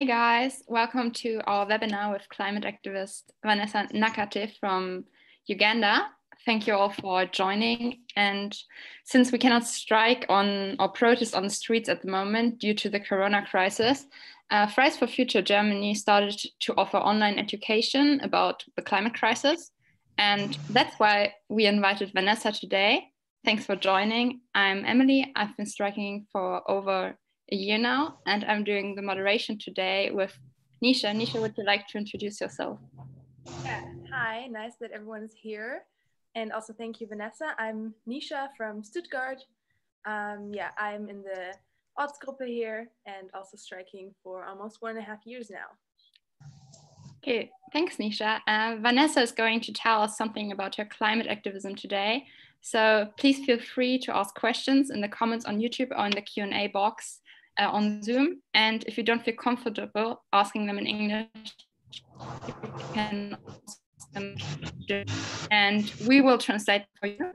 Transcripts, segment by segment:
Hey guys, welcome to our webinar with climate activist Vanessa Nakate from Uganda. Thank you all for joining. And since we cannot strike on or protest on the streets at the moment due to the corona crisis, Fridays for Future Germany started to offer online education about the climate crisis. And that's why we invited Vanessa today. Thanks for joining. I'm Emily. I've been striking for over a year now, and I'm doing the moderation today with Nisha. Nisha, would you like to introduce yourself? Yeah, hi, nice that everyone is here. And also thank you, Vanessa. I'm Nisha from Stuttgart. I'm in the Ortsgruppe here and also striking for almost 1.5 years now. Okay, thanks, Nisha. Vanessa is going to tell us something about her climate activism today. So please feel free to ask questions in the comments on YouTube or in the Q&A box on Zoom. And if you don't feel comfortable asking them in English, you can ask them and we will translate for you.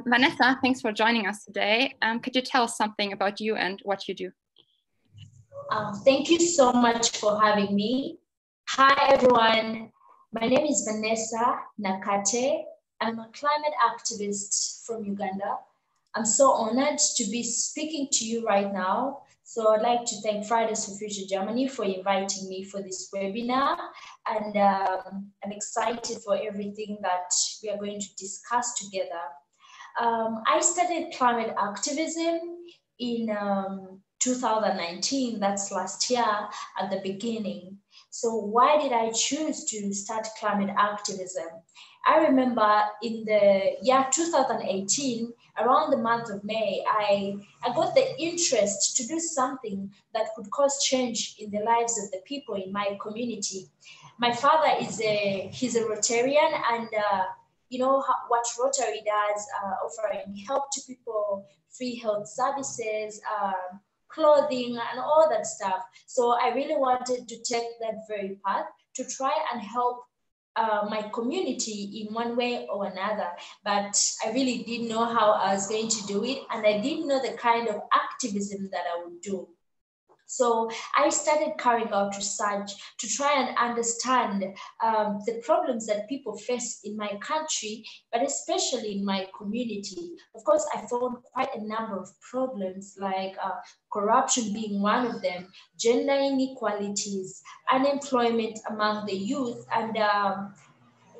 Vanessa, thanks for joining us today. Could you tell us something about you and what you do? Thank you so much for having me. Hi, everyone. My name is Vanessa Nakate. I'm a climate activist from Uganda. I'm so honored to be speaking to you right now. So I'd like to thank Fridays for Future Germany for inviting me for this webinar. And I'm excited for everything that we are going to discuss together. I studied climate activism in 2019, that's last year at the beginning. So why did I choose to start climate activism? I remember in the year 2018, around the month of May, I got the interest to do something that could cause change in the lives of the people in my community. My father he's a Rotarian, and you know what Rotary does, offering help to people, free health services, clothing, and all that stuff. So I really wanted to take that very path to try and help my community in one way or another, but I really didn't know how I was going to do it, and I didn't know the kind of activism that I would do. So I started carrying out research to try and understand the problems that people face in my country, but especially in my community. Of course, I found quite a number of problems, like corruption being one of them, gender inequalities, unemployment among the youth, and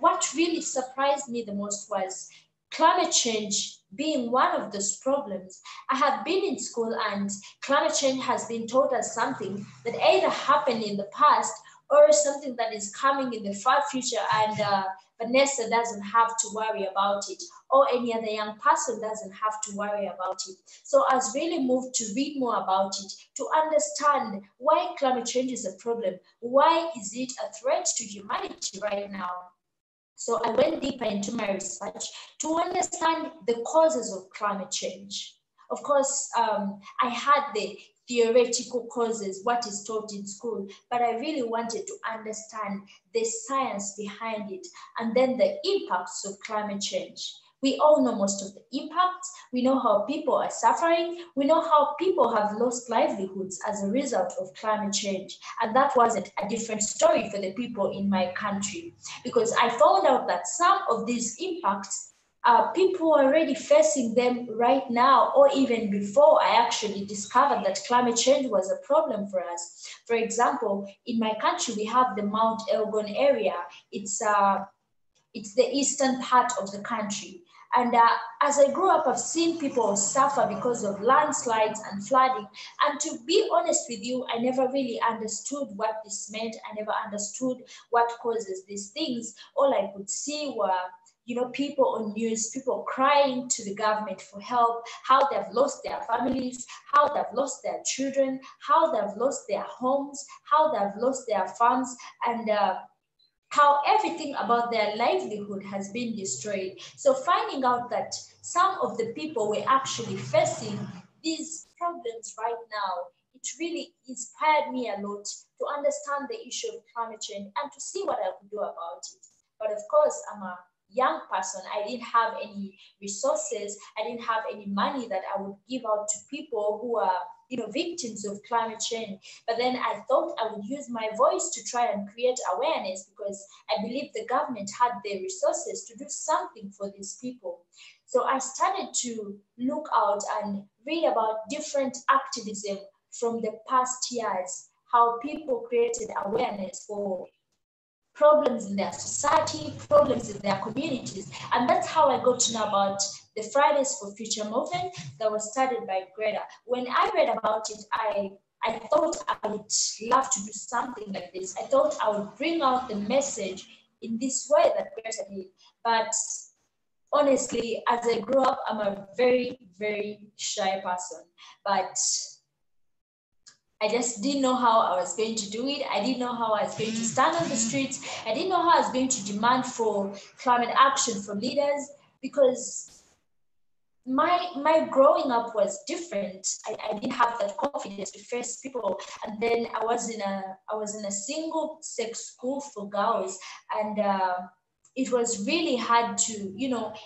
what really surprised me the most was climate change being one of those problems. I have been in school, and climate change has been taught as something that either happened in the past or something that is coming in the far future, and Vanessa doesn't have to worry about it, or any other young person doesn't have to worry about it. So I was really moved to read more about it, to understand why climate change is a problem. Why is it a threat to humanity right now? So I went deeper into my research to understand the causes of climate change. Of course, I had the theoretical causes, what is taught in school, but I really wanted to understand the science behind it, and then the impacts of climate change. We all know most of the impacts. We know how people are suffering. We know how people have lost livelihoods as a result of climate change. And that wasn't a different story for the people in my country, because I found out that some of these impacts, people are already facing them right now, or even before I actually discovered that climate change was a problem for us. For example, in my country, we have the Mount Elgon area. It's the eastern part of the country. And as I grew up, I've seen people suffer because of landslides and flooding. And to be honest with you, I never really understood what this meant. I never understood what causes these things. All I could see were, you know, people on news, people crying to the government for help, how they've lost their families, how they've lost their children, how they've lost their homes, how they've lost their farms, and how everything about their livelihood has been destroyed. So finding out that some of the people were actually facing these problems right now, it really inspired me a lot to understand the issue of climate change and to see what I could do about it. But of course, I'm a young person. I didn't have any resources. I didn't have any money that I would give out to people who are, victims of climate change. But then I thought I would use my voice to try and create awareness, because I believe the government had the resources to do something for these people. So I started to look out and read about different activism from the past years, how people created awareness for problems in their society, problems in their communities. And that's how I got to know about the Fridays for Future movement that was started by Greta. When I read about it, I thought I would love to do something like this. I thought I would bring out the message in this way that Greta did. But honestly, as I grew up, I'm a very, very shy person. But I just didn't know how I was going to do it. I didn't know how I was going to stand on the streets. I didn't know how I was going to demand for climate action for leaders, because my growing up was different. I didn't have that confidence to face people. And then I was in a single sex school for girls, and it was really hard to,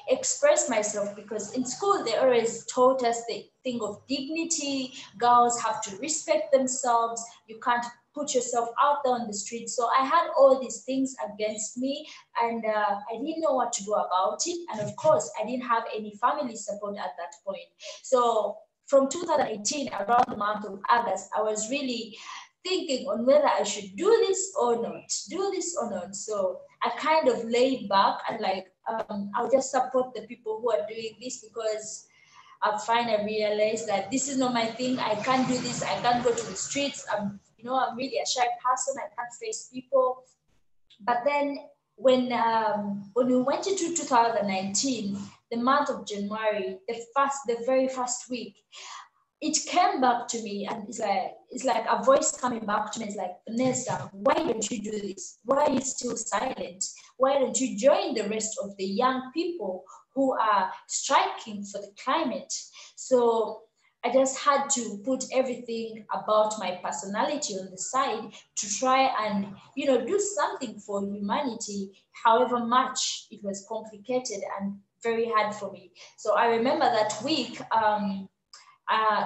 express myself, because in school they always taught us the thing of dignity. Girls have to respect themselves. You can't put yourself out there on the street. So I had all these things against me, and I didn't know what to do about it. And of course, I didn't have any family support at that point. So from 2018, around the month of August, I was really thinking on whether I should do this or not. So I kind of laid back and I'll just support the people who are doing this, because I've finally realized that this is not my thing. I can't do this. I can't go to the streets. I'm really a shy person. I can't face people. But then when we went into 2019, the month of January, the very first week, it came back to me, and it's like a voice coming back to me. It's like, Vanessa, why don't you do this? Why are you still silent? Why don't you join the rest of the young people who are striking for the climate? So I just had to put everything about my personality on the side to try and, do something for humanity, however much it was complicated and very hard for me. So I remember that week,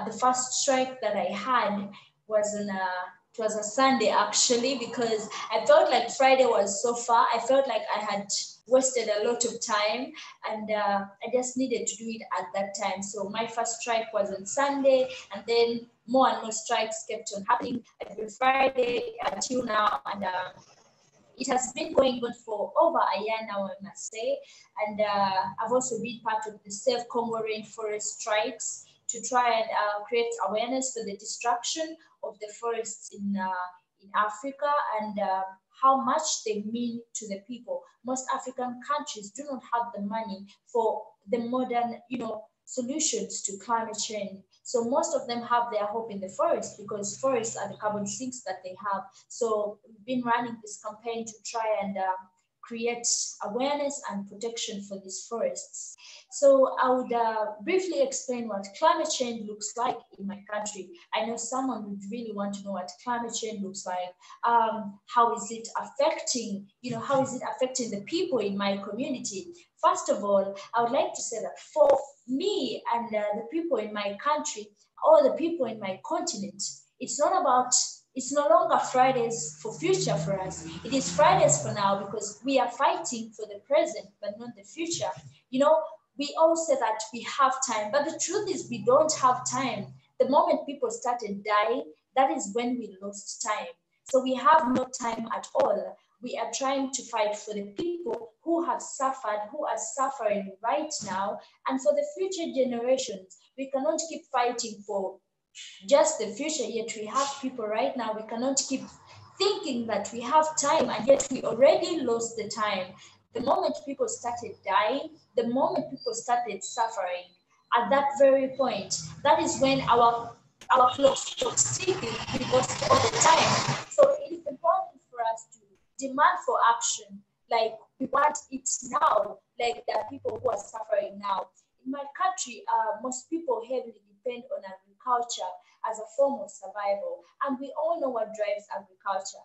the first strike that I had was it was a Sunday, actually, because I felt like Friday was so far. I felt like I had wasted a lot of time, and I just needed to do it at that time. So my first strike was on Sunday, and then more and more strikes kept on happening every Friday until now. And it has been going on for over a year now, I must say. And I've also been part of the Save Congo Rainforest strikes to try and create awareness for the destruction of the forests in Africa, and how much they mean to the people. Most African countries do not have the money for the modern, solutions to climate change. So most of them have their hope in the forest, because forests are the carbon sinks that they have. So we've been running this campaign to try and create awareness and protection for these forests. So I would briefly explain what climate change looks like in my country. I know someone would really want to know what climate change looks like. How is it affecting, how is it affecting the people in my community? First of all, I would like to say that for me and the people in my country, or the people in my continent, it's no longer Fridays for future for us. It is Fridays for now, because we are fighting for the present, but not the future. We all say that we have time, but the truth is we don't have time. The moment people started dying, that is when we lost time. So we have no time at all. We are trying to fight for the people who have suffered, who are suffering right now, and for the future generations. We cannot keep fighting for just the future, yet we have people right now. We cannot keep thinking that we have time, and yet we already lost the time. The moment people started dying, the moment people started suffering, at that very point, that is when our clock stops ticking. We lost all the time. So it is important for us to demand for action, like we want it now, like there are people who are suffering now. In my country, most people heavily depend on agriculture as a form of survival. And we all know what drives agriculture,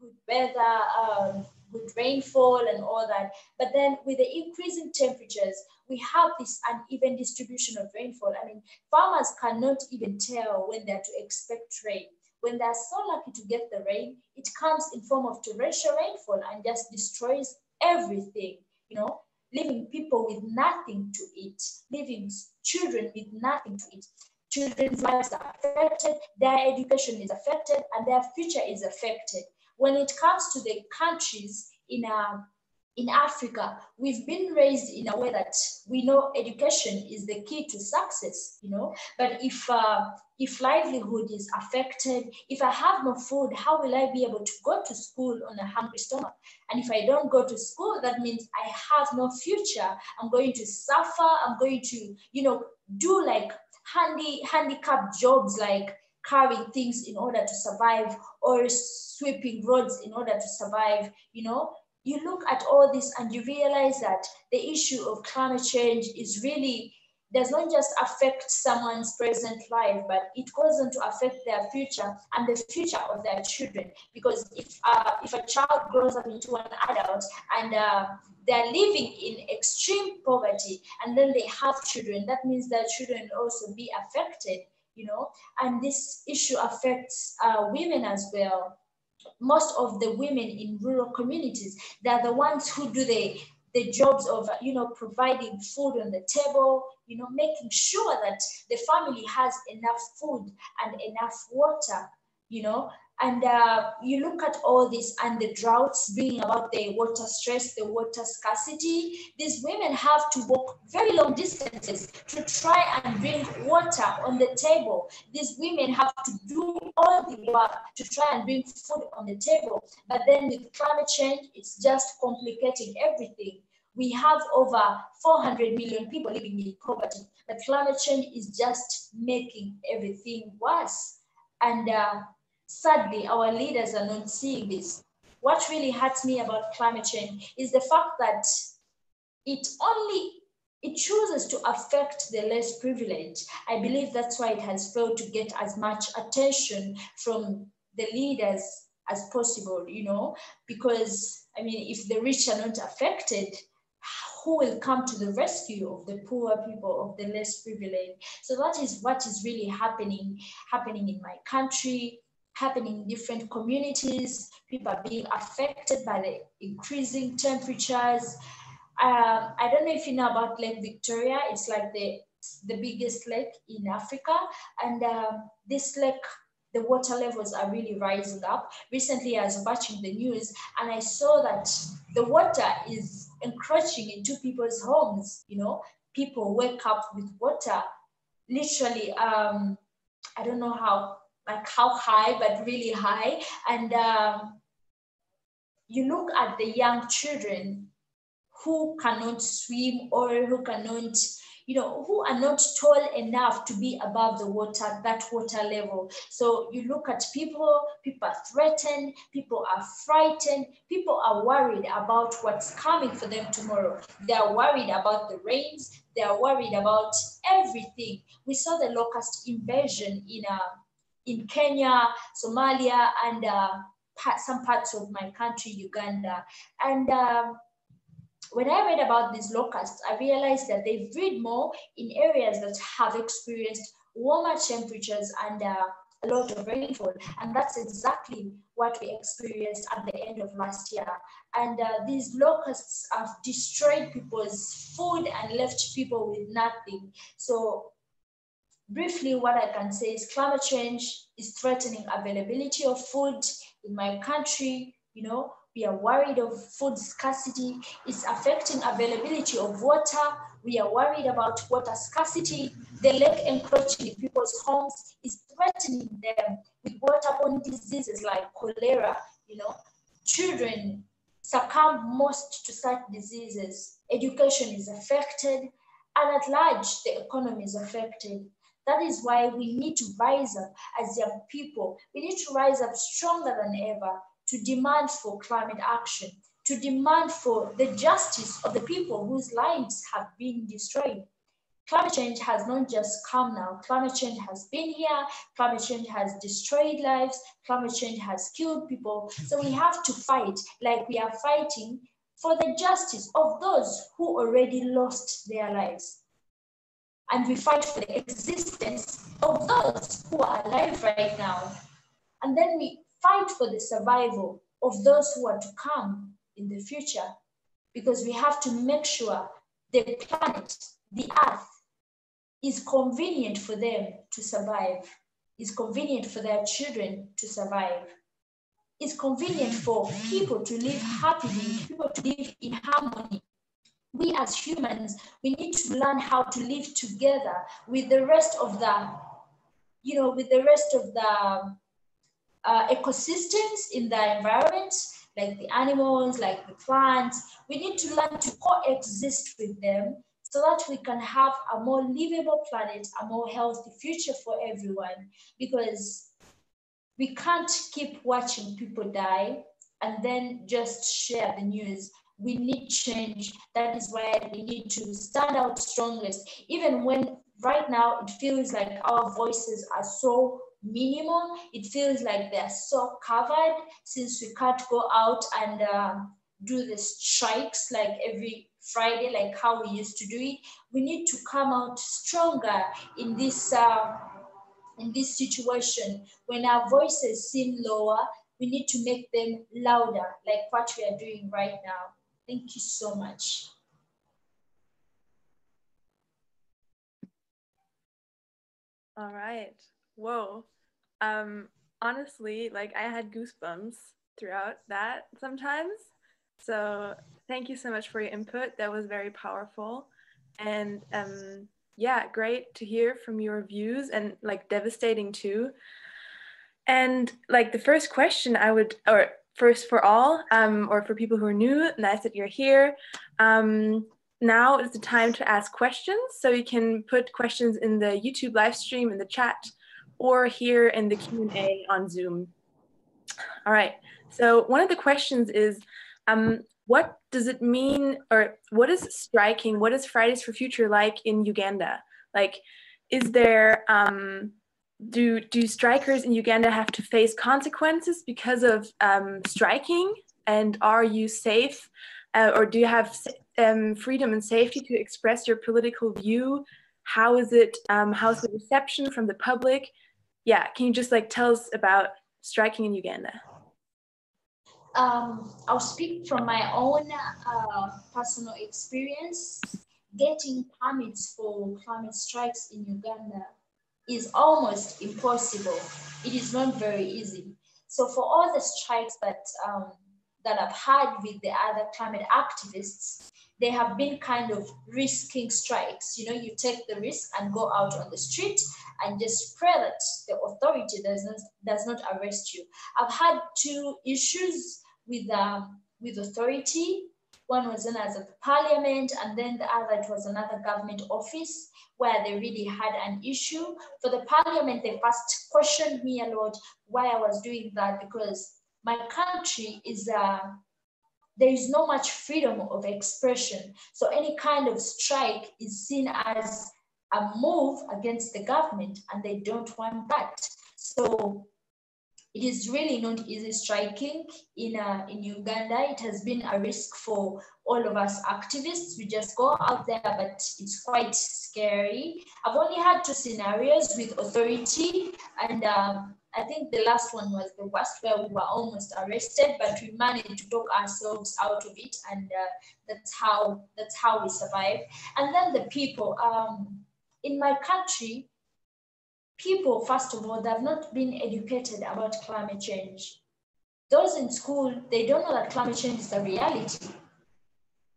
good weather, good rainfall and all that. But then with the increasing temperatures, we have this uneven distribution of rainfall. I mean, farmers cannot even tell when they're to expect rain. When they're so lucky to get the rain, it comes in form of torrential rainfall and just destroys everything, you know, leaving people with nothing to eat, leaving children with nothing to eat. Children's lives are affected, their education is affected, and their future is affected. When it comes to the countries in Africa, we've been raised in a way that we know education is the key to success, you know. But if livelihood is affected, if I have no food, how will I be able to go to school on a hungry stomach? And if I don't go to school, that means I have no future. I'm going to suffer. I'm going to, you know, do like handicapped jobs like carrying things in order to survive, or sweeping roads in order to survive, you know. You look at all this and you realize that the issue of climate change is really, does not just affect someone's present life, but it goes on to affect their future and the future of their children. Because if a child grows up into an adult and they're living in extreme poverty and then they have children, that means their children will also be affected, you know. And this issue affects women as well. Most of the women in rural communities, they're the ones who do the jobs of, you know, providing food on the table, you know, making sure that the family has enough food and enough water, you know. And you look at all this and the droughts bringing about the water stress, the water scarcity. These women have to walk very long distances to try and bring water on the table. These women have to do all the work to try and bring food on the table. But then with climate change, it's just complicating everything. We have over 400 million people living in poverty, but climate change is just making everything worse. And sadly, our leaders are not seeing this. What really hurts me about climate change is the fact that it chooses to affect the less privileged. I believe that's why it has failed to get as much attention from the leaders as possible, you know, because, I mean, if the rich are not affected, who will come to the rescue of the poor people, of the less privileged? So that is what is really happening in my country, happening in different communities. People are being affected by the increasing temperatures. I don't know if you know about Lake Victoria. It's like the biggest lake in Africa. And this lake, the water levels are really rising up. Recently, I was watching the news and I saw that the water is encroaching into people's homes. You know, people wake up with water, literally, I don't know how high, but really high. And you look at the young children who cannot swim or who cannot, you know, who are not tall enough to be above the water, that water level. So you look at people are threatened, people are frightened, people are worried about what's coming for them tomorrow. They are worried about the rains, they are worried about everything. We saw the locust invasion in Kenya, Somalia, and some parts of my country, Uganda. And when I read about these locusts, I realized that they breed more in areas that have experienced warmer temperatures and a lot of rainfall. And that's exactly what we experienced at the end of last year. And these locusts have destroyed people's food and left people with nothing. So briefly, what I can say is climate change is threatening availability of food in my country. You know, we are worried of food scarcity. It's affecting availability of water. We are worried about water scarcity. The lake encroaching in people's homes is threatening them with waterborne diseases like cholera. You know, children succumb most to such diseases. Education is affected, and at large, the economy is affected. That is why we need to rise up as young people. We need to rise up stronger than ever to demand for climate action, to demand for the justice of the people whose lives have been destroyed. Climate change has not just come now. Climate change has been here. Climate change has destroyed lives. Climate change has killed people. So we have to fight like we are fighting for the justice of those who already lost their lives. And we fight for the existence of those who are alive right now. And then we fight for the survival of those who are to come in the future, because we have to make sure the planet, the earth, is convenient for them to survive, is convenient for their children to survive, is convenient for people to live happily, people to live in harmony. We as humans, we need to learn how to live together with the rest of the, ecosystems in the environment, like the animals, like the plants. We need to learn to coexist with them so that we can have a more livable planet, a more healthy future for everyone, because we can't keep watching people die and then just share the news. We need change. That is why we need to stand out strongest, even when right now it feels like our voices are so minimal. It feels like they're so covered, since we can't go out and do the strikes like every Friday, like how we used to do it. We need to come out stronger in this situation. When our voices seem lower, we need to make them louder, like what we are doing right now. Thank you so much. All right. Whoa. Honestly, like I had goosebumps throughout that sometimes. So thank you so much for your input. That was very powerful. And yeah, great to hear from your views, and like devastating too. And like the first question I would, or first for all, or for people who are new, nice that you're here. Now is the time to ask questions. So you can put questions in the YouTube live stream, in the chat, or here in the Q&A on Zoom. All right, so one of the questions is, what does it mean, or what is striking, what is Fridays for Future like in Uganda? Like, is there, do strikers in Uganda have to face consequences because of striking? And are you safe, or do you have freedom and safety to express your political view? How is it, how's the reception from the public? Yeah, can you just like tell us about striking in Uganda? I'll speak from my own personal experience. Getting permits for climate strikes in Uganda is almost impossible. It is not very easy. So for all the strikes that I've had with the other climate activists, they have been kind of risking strikes. You know, you take the risk and go out on the street and just pray that the authority does not arrest you. I've had two issues with authority. One was known as at the parliament, and then the other, it was another government office where they really had an issue. For the parliament, they first questioned me a lot why I was doing that, because my country is there is no much freedom of expression. So any kind of strike is seen as a move against the government, and they don't want that. So it is really not easy striking in Uganda. It has been a risk for all of us activists. We just go out there, but it's quite scary. I've only had two scenarios with authority, and I think the last one was the worst, where we were almost arrested, but we managed to talk ourselves out of it, and that's how we survived. And then the people in my country. People, first of all, they have not been educated about climate change. Those in school, they don't know that climate change is a reality.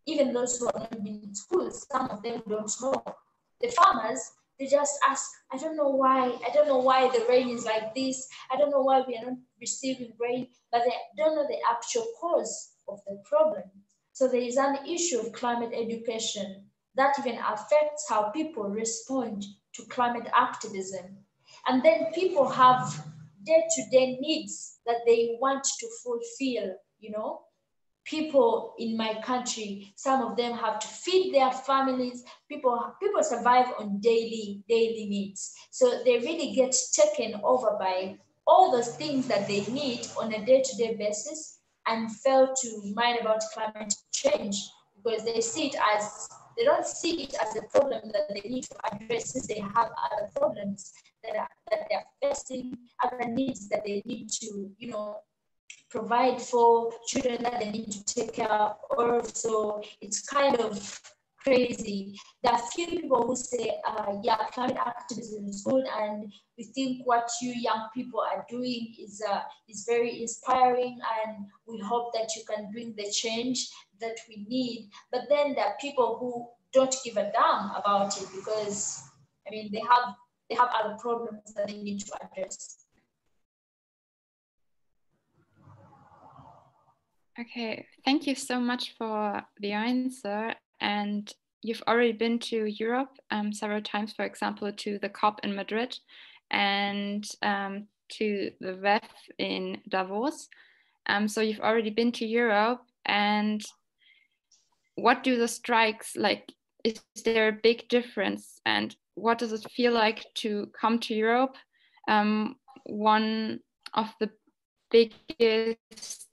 Even those who have not been in school, some of them don't know. The farmers, they just ask, I don't know why the rain is like this. I don't know why we are not receiving rain, but they don't know the actual cause of the problem. So there is an issue of climate education that even affects how people respond to climate activism. And then people have day-to-day needs that they want to fulfill, you know. people in my country, some of them have to feed their families. People survive on daily needs. So they really get taken over by all those things that they need on a day-to-day basis and fail to mind about climate change because they don't see it as a problem that they need to address since they have other problems that they're facing, other needs that they need to, provide for, children that they need to take care of. So it's kind of crazy. There are few people who say, yeah, climate activism is good, and we think what you young people are doing is very inspiring, and we hope that you can bring the change that we need. But then there are people who don't give a damn about it because, I mean, they have other problems that they need to address. Okay, thank you so much for the answer. And you've already been to Europe several times, for example, to the COP in Madrid and to the WEF in Davos. So you've already been to Europe, and what do the strikes like? Is there a big difference? And what does it feel like to come to Europe? One of the biggest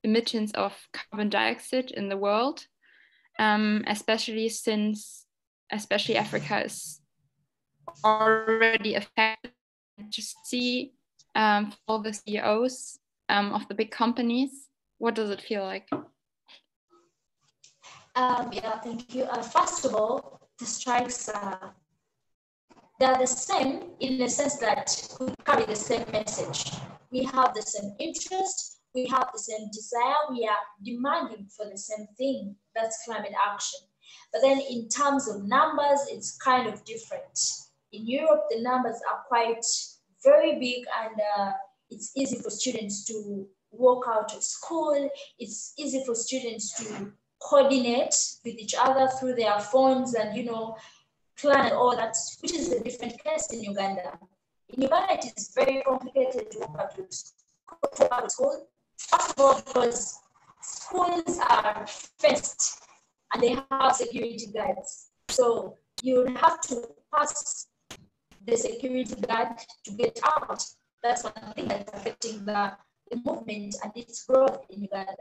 emitters of carbon dioxide in the world, especially Africa is already affected. To see all the CEOs of the big companies, what does it feel like? Yeah, thank you. First of all, the strikes they're the same in the sense that we carry the same message. We have the same interest, we have the same desire, we are demanding for the same thing, that's climate action. But then in terms of numbers, it's kind of different. In Europe, the numbers are quite very big, and it's easy for students to walk out of school. It's easy for students to coordinate with each other through their phones and, plan all that, which is a different case in Uganda. In Uganda, it is very complicated to walk out of school. First of all, because schools are fenced and they have security guards. So you have to pass the security guard to get out. That's one thing that's affecting the movement and its growth in Uganda.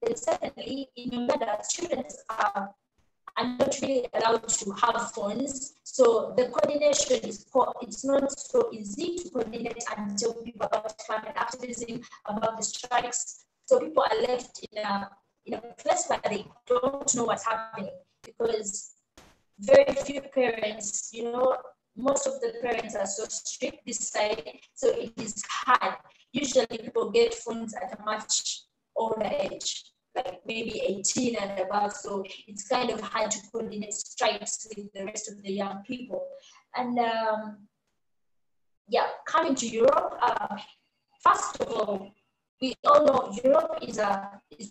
Then secondly, in Uganda, students are not really allowed to have phones. So the coordination it's not so easy to coordinate and tell people about climate activism, about the strikes. So people are left in a place where they don't know what's happening because very few parents, most of the parents are so strict this side. So it is hard. Usually people get phones at a much older age, like maybe 18 and above. So it's kind of hard to coordinate strikes with the rest of the young people. And yeah, coming to Europe, first of all, we all know Europe is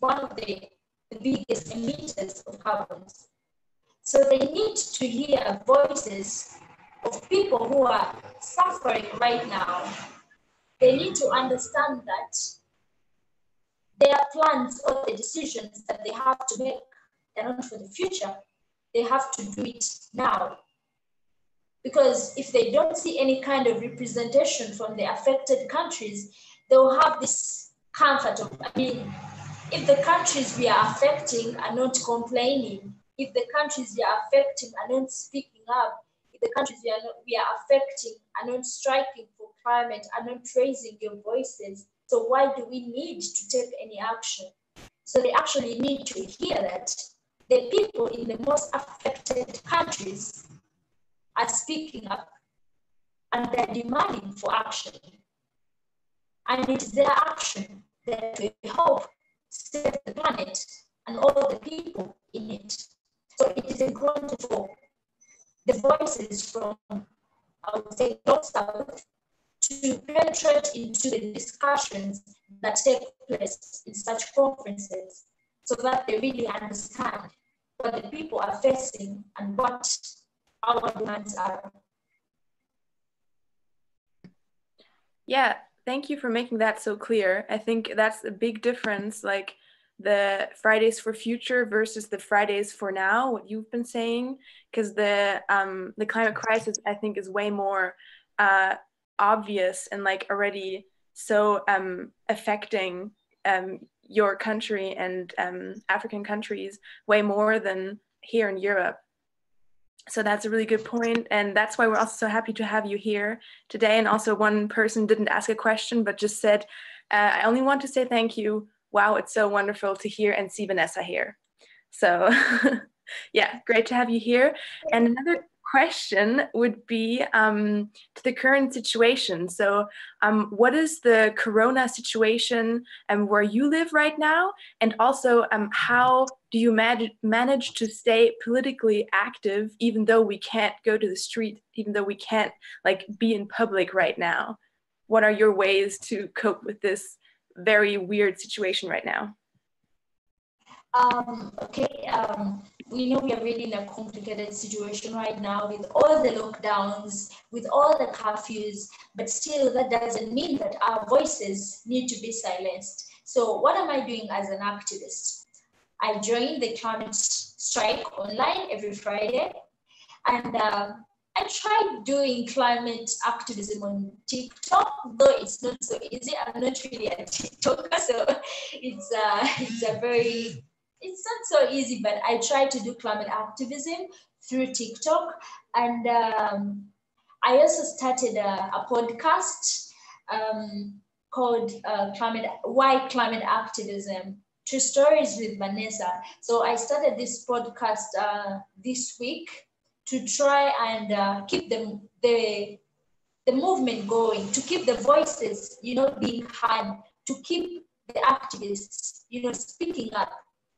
one of the biggest emitters of carbons. So they need to hear voices of people who are suffering right now. They need to understand that their plans or the decisions that they have to make, they're not for the future. They have to do it now. Because if they don't see any kind of representation from the affected countries, they'll have this comfort of, if the countries we are affecting are not complaining, if the countries we are affecting are not speaking up, if the countries we are affecting are not striking for climate, are not raising your voices, so why do we need to take any action? So they actually need to hear that the people in the most affected countries are speaking up and they're demanding for action. And it's their action that we hope save the planet and all the people in it. So it is important for the voices from, I would say, North South to penetrate into the discussions that take place in such conferences so that they really understand what the people are facing and what our demands are. Yeah, thank you for making that so clear. I think that's a big difference. Like the Fridays for Future versus the Fridays for Now, what you've been saying, because the climate crisis, I think, is way more obvious and like already so affecting your country and African countries way more than here in Europe. So that's a really good point. And that's why we're also so happy to have you here today. And also one person didn't ask a question, but just said, I only want to say thank you. Wow, it's so wonderful to hear and see Vanessa here. So yeah, great to have you here. And another question would be to the current situation. So what is the Corona situation where you live right now? And also how do you manage to stay politically active even though we can't go to the street, even though we can't like be in public right now? What are your ways to cope with this very weird situation right now? We know we are really in a complicated situation right now with all the lockdowns, with all the curfews, but still that doesn't mean that our voices need to be silenced. So what am I doing as an activist? I join the climate strike online every Friday, and I tried doing climate activism on TikTok, though it's not so easy. I'm not really a TikToker, so it's not so easy, but I try to do climate activism through TikTok. And I also started a podcast called Why Climate Activism? True Stories with Vanessa. So I started this podcast this week to try and keep the movement going, to keep the voices, being heard, to keep the activists, speaking up,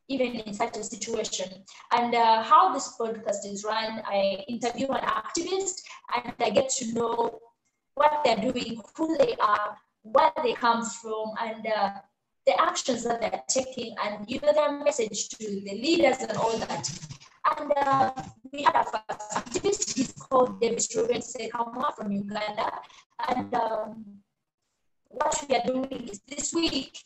even in such a situation. And how this podcast is run, I interview an activist and I get to know what they're doing, who they are, where they come from, and the actions that they're taking, and their message to the leaders and all that. And we had a first activist, he's called David Sekama from Uganda. And what we are doing is this week,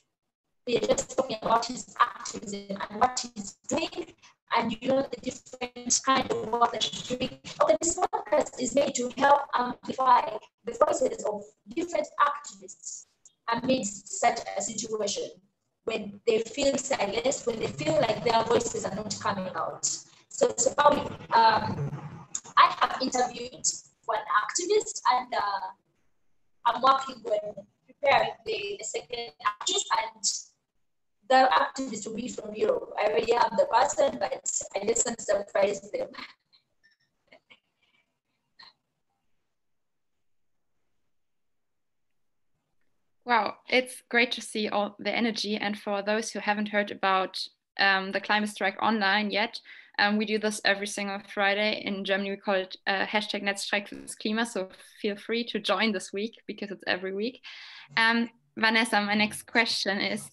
we are just talking about his activism and what he's doing, and the different kind of work that he's doing. Okay, this podcast is made to help amplify the voices of different activists amidst such a situation when they feel silenced, when they feel like their voices are not coming out. So I have interviewed one activist, and I'm working on preparing the second activist, and the activist will be from Europe. I already have the person, but I just want to surprise them. Wow, it's great to see all the energy. And for those who haven't heard about the climate strike online yet, we do this every single Friday. In Germany, we call it hashtag Netzstreik fürs Klima. So feel free to join this week because it's every week. Vanessa, my next question is,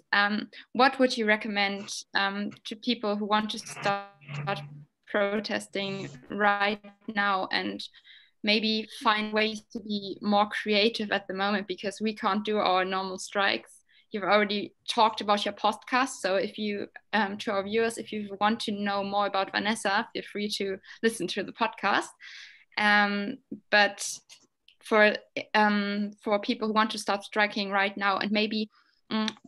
what would you recommend to people who want to start protesting right now and maybe find ways to be more creative at the moment, because we can't do our normal strikes? You've already talked about your podcast. So if you, to our viewers, if you want to know more about Vanessa, feel free to listen to the podcast. But for people who want to start striking right now and maybe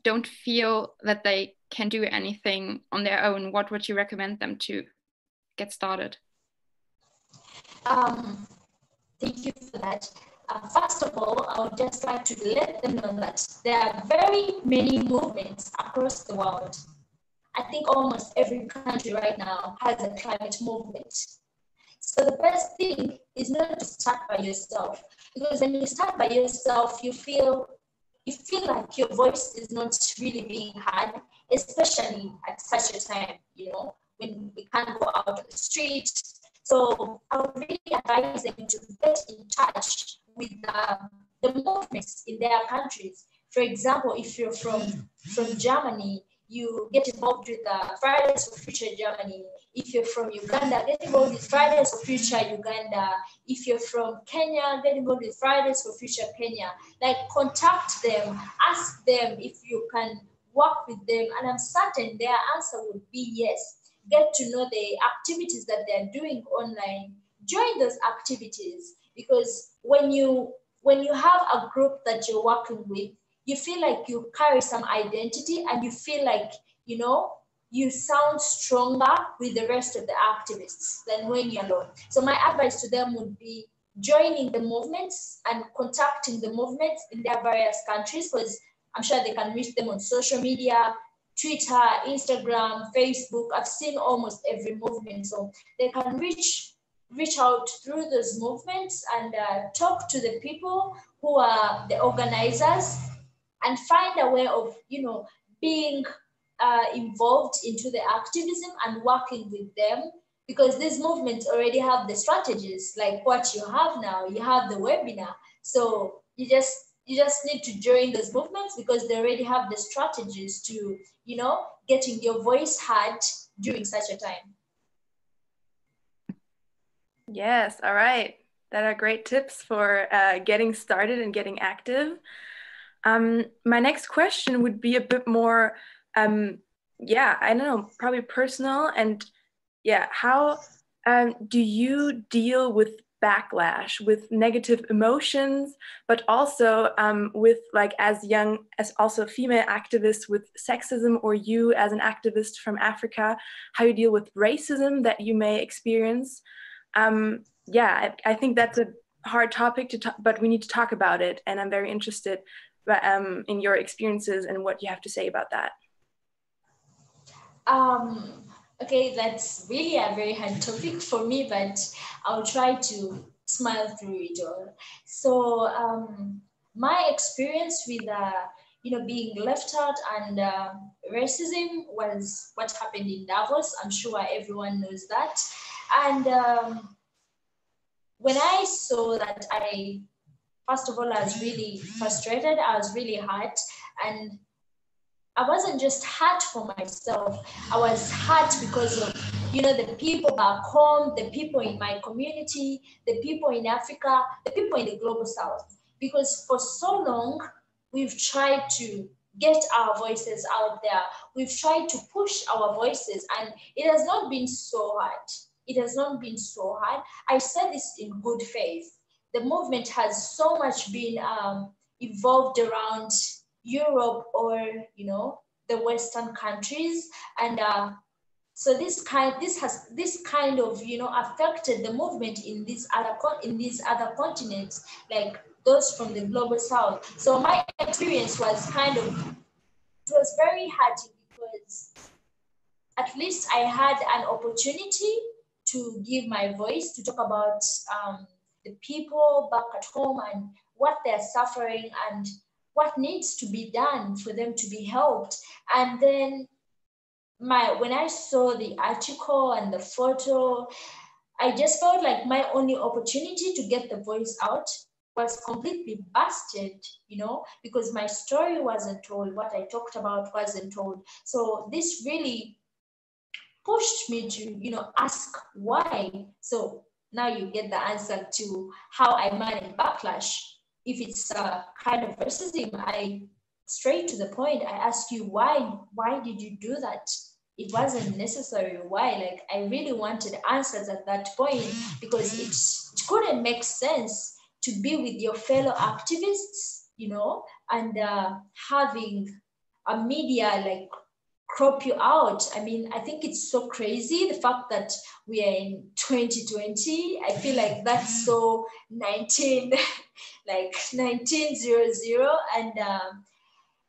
don't feel that they can do anything on their own, what would you recommend them to get started? Thank you for that. First of all, I would just like to let them know that there are very many movements across the world. I think almost every country right now has a climate movement. So the best thing is not to start by yourself, because when you start by yourself, you feel like your voice is not really being heard, especially at such a time, when we can't go out on the street. So I would really advise them to get in touch with the movements in their countries. For example, if you're from Germany, you get involved with Fridays for Future Germany. If you're from Uganda, get involved with Fridays for Future Uganda. If you're from Kenya, get involved with Fridays for Future Kenya. Like, contact them, ask them if you can work with them, and I'm certain their answer would be yes. Get to know the activities that they're doing online. Join those activities, because when you have a group that you're working with, you feel like you carry some identity, and you feel like, you know, you sound stronger with the rest of the activists than when you're alone. So my advice to them would be joining the movements and contacting the movements in their various countries, because I'm sure they can reach them on social media, Twitter, Instagram, Facebook. I've seen almost every movement. So they can reach out through those movements and talk to the people who are the organizers, and find a way of, you know, being involved into the activism and working with them, because these movements already have the strategies like what you have now. You have the webinar, so you just need to join those movements, because they already have the strategies to, you know, getting your voice heard during such a time. Yes, all right. That are great tips for getting started and getting active. My next question would be a bit more, yeah, I don't know, probably personal. And yeah, how do you deal with backlash, with negative emotions, but also with, like, as also female activists, with sexism, or you as an activist from Africa, how you deal with racism that you may experience? Yeah, I think that's a hard topic to talk, but we need to talk about it. And I'm very interested in your experiences and what you have to say about that. Okay, that's really a very hard topic for me, but I'll try to smile through it all. So my experience with you know, being left out and racism was what happened in Davos. I'm sure everyone knows that. And when I saw that, first of all, I was really frustrated. I was really hurt, and I wasn't just hurt for myself. I was hurt because of, you know, the people back home, the people in my community, the people in Africa, the people in the global South. Because for so long, we've tried to get our voices out there. We've tried to push our voices, and it has not been so hard. It has not been so hard. I said this in good faith. The movement has so much been evolved around Europe, or, you know, the Western countries, and so this kind of, you know, affected the movement in these other continents, like those from the global South. So my experience was it was very hurting, because at least I had an opportunity to give my voice, to talk about the people back at home and what they're suffering and what needs to be done for them to be helped. And then when I saw the article and the photo, I just felt like my only opportunity to get the voice out was completely busted, you know, because my story wasn't told, what I talked about wasn't told. So this really pushed me to, you know, ask why. So now you get the answer to how I manage backlash. If it's a kind of racism, I straight to the point, I ask you why did you do that? It wasn't necessary. Why? Like, I really wanted answers at that point, because it couldn't make sense to be with your fellow activists, you know, and having a media like crop you out. I mean, I think it's so crazy, the fact that we are in 2020. I feel like that's so 1900, and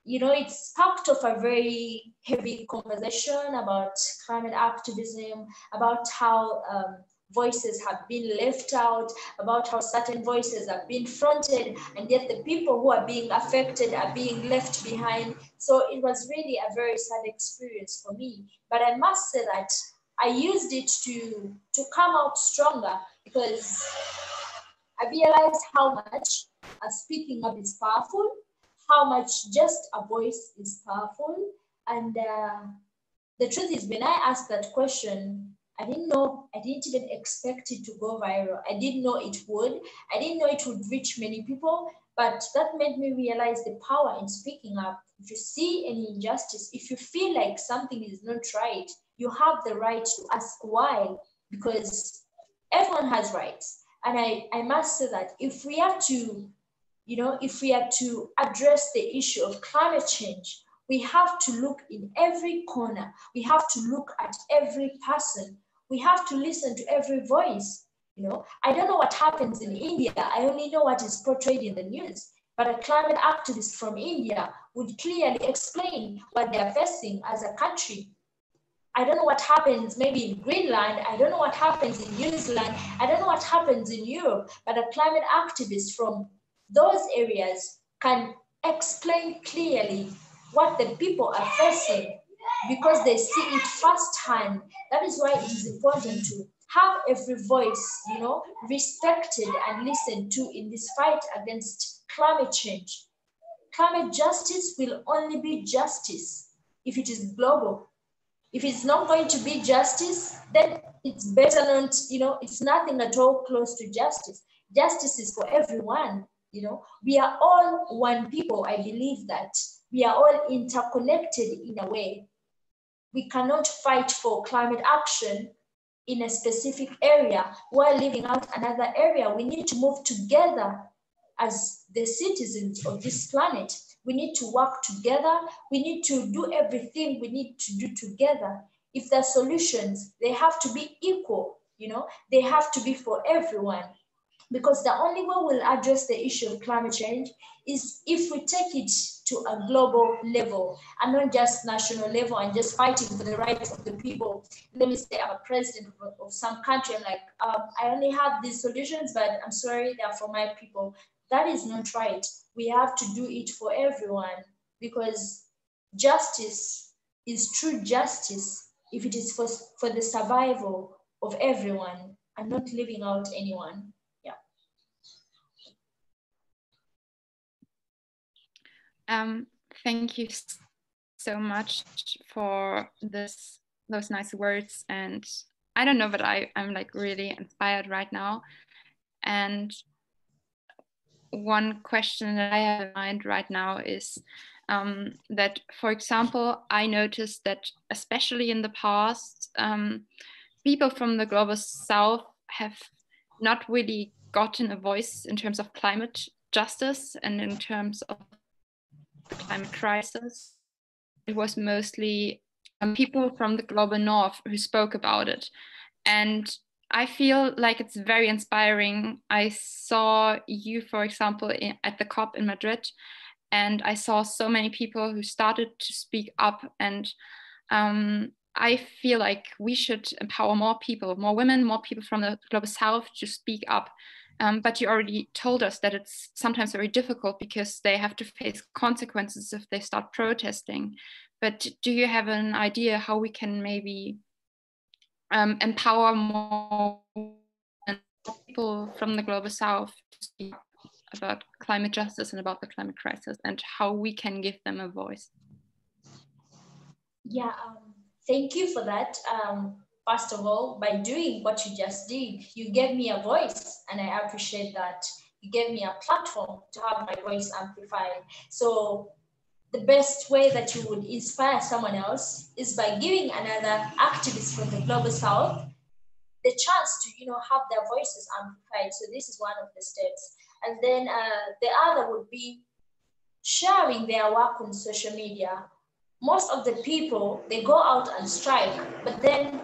you know, it sparked off a very heavy conversation about climate activism, about how voices have been left out, about how certain voices have been fronted, and yet the people who are being affected are being left behind. So it was really a very sad experience for me. But I must say that I used it to come out stronger, because I realized how much speaking up is powerful, how much just a voice is powerful. And the truth is, when I asked that question, I didn't even expect it to go viral. I didn't know it would. I didn't know it would reach many people. But that made me realize the power in speaking up. If you see any injustice, if you feel like something is not right, you have the right to ask why, because everyone has rights. And I must say that if we are to, if we are to address the issue of climate change, we have to look in every corner. We have to look at every person. We have to listen to every voice. I don't know what happens in India. I only know what is portrayed in the news. But a climate activist from India would clearly explain what they are facing as a country. I don't know what happens maybe in Greenland. I don't know what happens in New Zealand. I don't know what happens in Europe. But a climate activist from those areas can explain clearly what the people are facing because they see it firsthand. That is why it is important to have every voice, respected and listened to in this fight against climate change. Climate justice will only be justice if it is global. If it's not going to be justice, then it's better not, it's nothing at all close to justice. Justice is for everyone, We are all one people. I believe that we are all interconnected in a way. We cannot fight for climate action in a specific area while leaving out another area. We need to move together as the citizens of this planet. We need to work together. We need to do everything we need to do together. If there are solutions, they have to be equal, they have to be for everyone. Because the only way we'll address the issue of climate change is if we take it to a global level and not just national level and just fighting for the rights of the people. Let me say I'm a president of some country. I'm like, I only have these solutions, but I'm sorry, they're for my people. That is not right. We have to do it for everyone because justice is true justice if it is for the survival of everyone and not leaving out anyone. Thank you so much for those nice words. And I don't know, but I'm like really inspired right now. And one question that I have in mind right now is that, for example, I noticed that especially in the past, people from the global south have not really gotten a voice in terms of climate justice and in terms of the climate crisis. It was mostly people from the global north who spoke about it. And I feel like it's very inspiring. I saw you, for example, at the COP in Madrid, and I saw so many people who started to speak up. And I feel like we should empower more people, more women, more people from the global south to speak up. But you already told us that it's sometimes very difficult because they have to face consequences if they start protesting. But do you have an idea how we can maybe empower more people from the global south to speak up about climate justice and about the climate crisis, and how we can give them a voice? Yeah, thank you for that. First of all, by doing what you just did, you gave me a voice, and I appreciate that. You gave me a platform to have my voice amplified. So the best way that you would inspire someone else is by giving another activist from the global south the chance to, have their voices amplified. So this is one of the steps. And then the other would be sharing their work on social media. Most of the people, they go out and strike, but then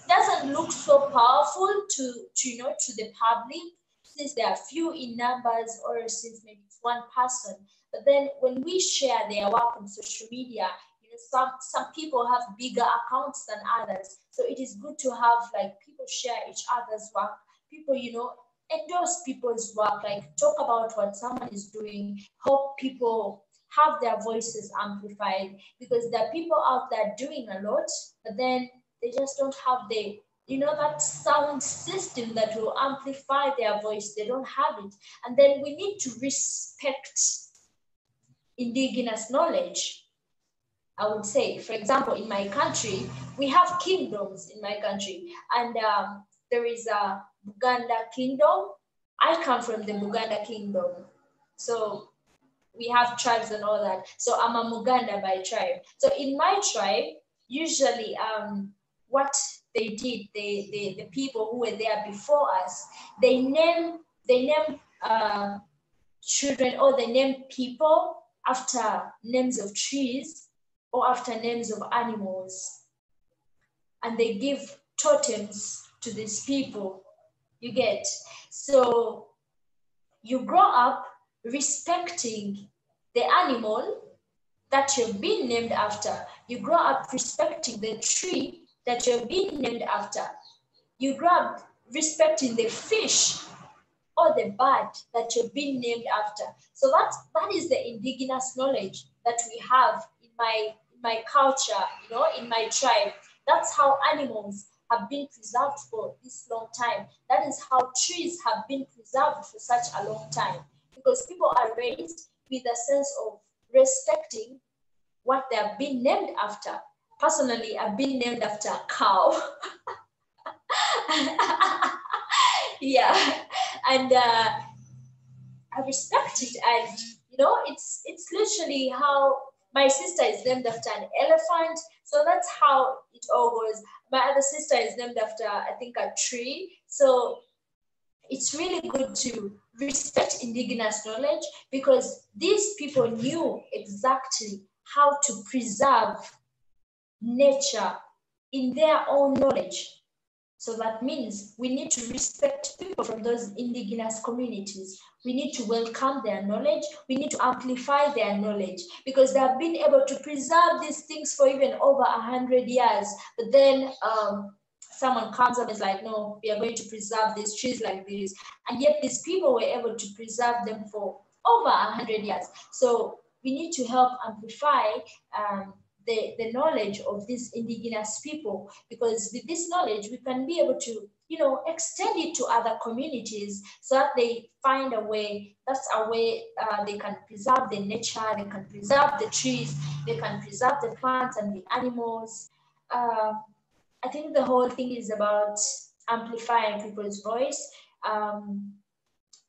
doesn't look so powerful to the public, since they are few in numbers or since maybe it's one person. But then when we share their work on social media, some people have bigger accounts than others. So it is good to have like people share each other's work, people, endorse people's work, like talk about what someone is doing, help people have their voices amplified, because there are people out there doing a lot, but then they just don't have that sound system that will amplify their voice. They don't have it. And then we need to respect indigenous knowledge. I would say, for example, in my country, we have kingdoms in my country, and there is a Buganda kingdom, I come from the Buganda kingdom. So we have tribes and all that. So I'm a Muganda by tribe. So in my tribe, usually what they did, the people who were there before us, they name children, or they name people after names of trees or after names of animals. And they give totems to these people, you get. So you grow up respecting the animal that you've been named after. You grow up respecting the tree that you've been named after. You grow up respecting the fish or the bird that you've been named after. So that is the indigenous knowledge that we have in my culture, you know, in my tribe. That's how animals have been preserved for this long time. That is how trees have been preserved for such a long time, because people are raised with a sense of respecting what they have been named after. Personally, I've been named after a cow. Yeah, and I respect it. And you know, it's literally how my sister is named after an elephant. So that's how it all goes. My other sister is named after, I think, a tree. So it's really good to respect indigenous knowledge, because these people knew exactly how to preserve nature in their own knowledge. So that means we need to respect people from those indigenous communities. We need to welcome their knowledge. We need to amplify their knowledge, because they have been able to preserve these things for even over 100 years. But then someone comes up and is like, no, we are going to preserve these trees like this. And yet these people were able to preserve them for over 100 years. So we need to help amplify the knowledge of these indigenous people, because with this knowledge, we can be able to, you know, extend it to other communities so that they find a way. That's a way they can preserve the nature, they can preserve the trees, they can preserve the plants and the animals. I think the whole thing is about amplifying people's voice,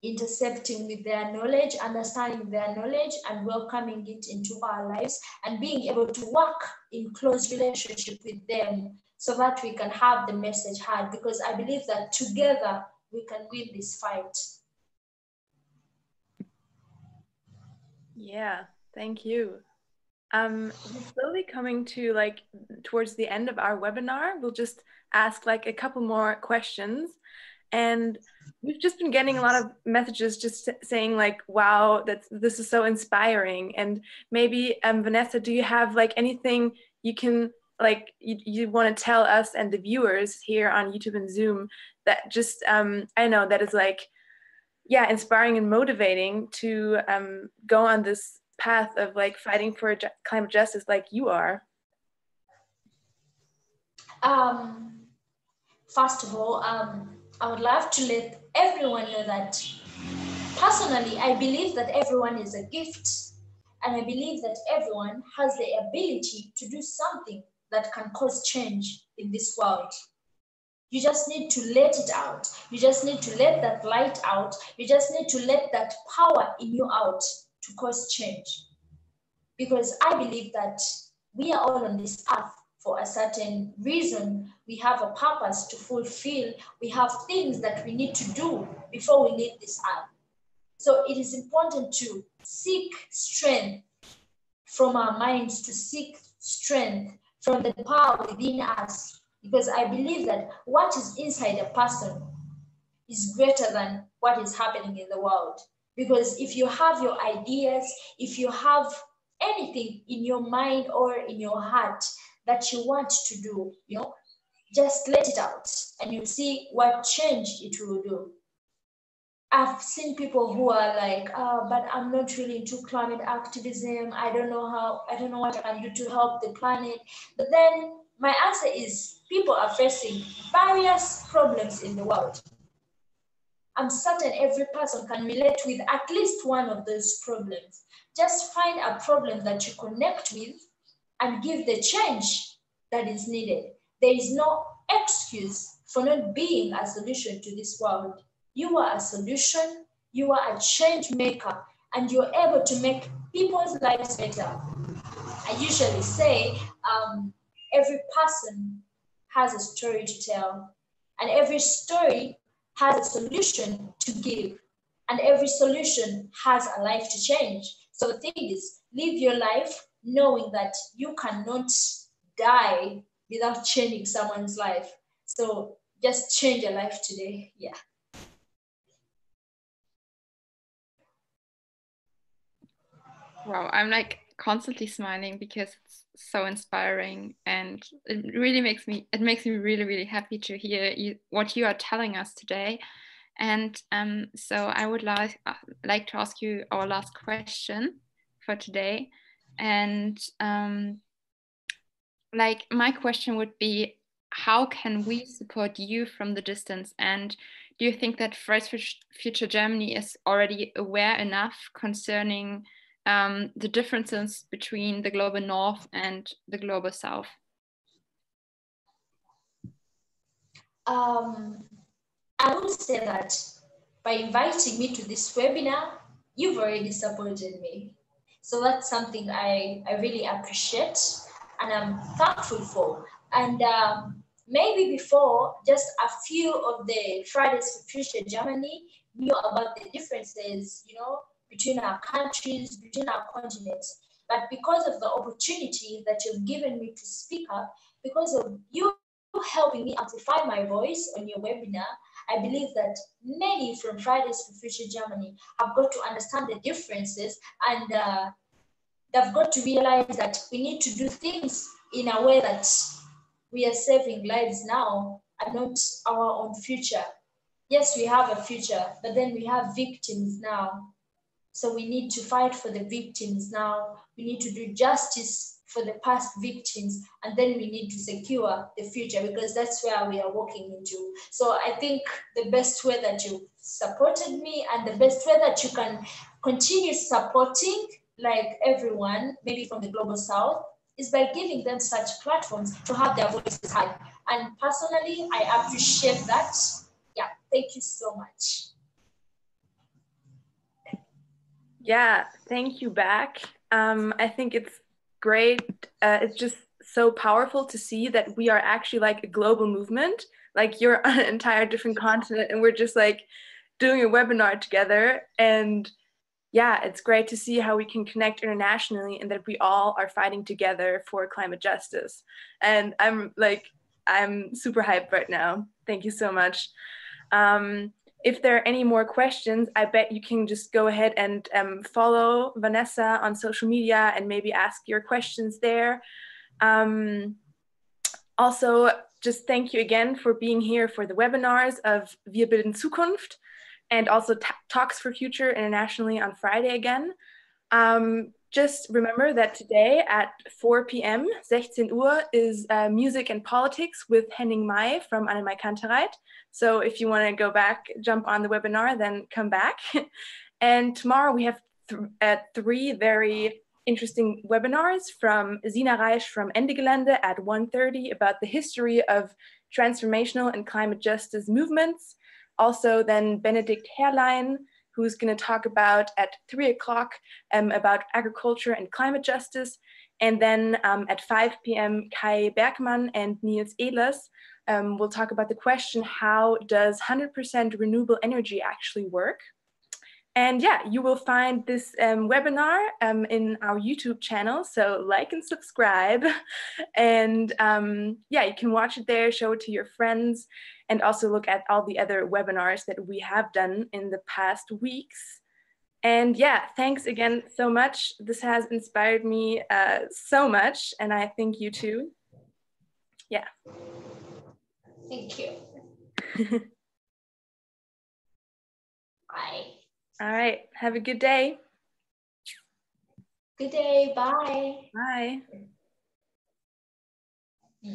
intercepting with their knowledge, understanding their knowledge, and welcoming it into our lives, and being able to work in close relationship with them so that we can have the message heard, because I believe that together we can win this fight. Yeah, thank you. We're slowly coming to towards the end of our webinar. We'll just ask a couple more questions. And we've just been getting a lot of messages just saying wow, this is so inspiring. And maybe Vanessa, do you have anything you can you want to tell us and the viewers here on YouTube and Zoom that just I know that is yeah, inspiring and motivating to go on this path of fighting for climate justice like you are? First of all, I would love to let everyone know that personally, I believe that everyone is a gift, and I believe that everyone has the ability to do something that can cause change in this world. You just need to let it out. You just need to let that light out. You just need to let that power in you out to cause change. Because I believe that we are all on this earth for a certain reason. We have a purpose to fulfill. We have things that we need to do before we leave this earth. So it is important to seek strength from our minds, to seek strength from the power within us. Because I believe that what is inside a person is greater than what is happening in the world. Because if you have your ideas, if you have anything in your mind or in your heart that you want to do, you know, just let it out and you see what change it will do. I've seen people who are like, oh, but I'm not really into climate activism. I don't know what I can do to help the planet. But then my answer is, people are facing various problems in the world. I'm certain every person can relate with at least one of those problems. Just find a problem that you connect with and give the change that is needed. There is no excuse for not being a solution to this world. you are a solution, you are a change maker, and you're able to make people's lives better. I usually say every person has a story to tell, and every story has a solution to give, and every solution has a life to change. So the thing is, live your life knowing that you cannot die without changing someone's life. So just change your life today. Yeah. Wow, I'm like constantly smiling because it's so inspiring, and it makes me really, really happy to hear what you are telling us today. And so I would like to ask you our last question for today. And like my question would be, how can we support you from the distance? And do you think that Fridays for Future Germany is already aware enough concerning the differences between the global north and the global south? I would say that by inviting me to this webinar, you've already supported me. So that's something I really appreciate and I'm thankful for. And maybe before, just a few of the Fridays for Future Germany knew about the differences, between our countries, between our continents. But because of the opportunity that you've given me to speak up, because of you helping me amplify my voice on your webinar, I believe that many from Fridays for Future Germany have got to understand the differences, and they've got to realize that we need to do things in a way that we are saving lives now and not our own future. Yes, we have a future, but then we have victims now. So we need to fight for the victims now. We need to do justice for the past victims, and then we need to secure the future, because that's where we are walking into. So I think the best way that you supported me and the best way that you can continue supporting like everyone, maybe from the global south, is by giving them such platforms to have their voices heard. And personally, I appreciate that. Yeah, thank you so much. Yeah, thank you back. I think it's great. It's just so powerful to see that we are actually like a global movement. Like you're on an entire different continent and we're just like doing a webinar together. And yeah, it's great to see how we can connect internationally and that we all are fighting together for climate justice. And I'm super hyped right now. Thank you so much. If there are any more questions, I bet you can just go ahead and follow Vanessa on social media and maybe ask your questions there. Also, just thank you again for being here for the webinars of Wir bilden Zukunft and also Talks for Future internationally on Friday again. Just remember that today at 4 p.m., 16 Uhr, is Music and Politics with Henning Mai from Annemai Kantereit. So if you want to go back, jump on the webinar, then come back. And tomorrow we have three very interesting webinars from Sina Reisch from Ende Gelände at 1:30 about the history of transformational and climate justice movements. Also then Benedikt Herrlein, who's going to talk about at 3 o'clock about agriculture and climate justice. And then at 5 p.m., Kai Bergmann and Niels Ehlers will talk about the question, how does 100% renewable energy actually work? And yeah, you will find this webinar in our YouTube channel, so like and subscribe. And yeah, you can watch it there, show it to your friends, and also look at all the other webinars that we have done in the past weeks. And yeah, thanks again so much. This has inspired me so much, and I thank you too. Yeah. Thank you. Bye. All right, have a good day. Good day, bye. Bye.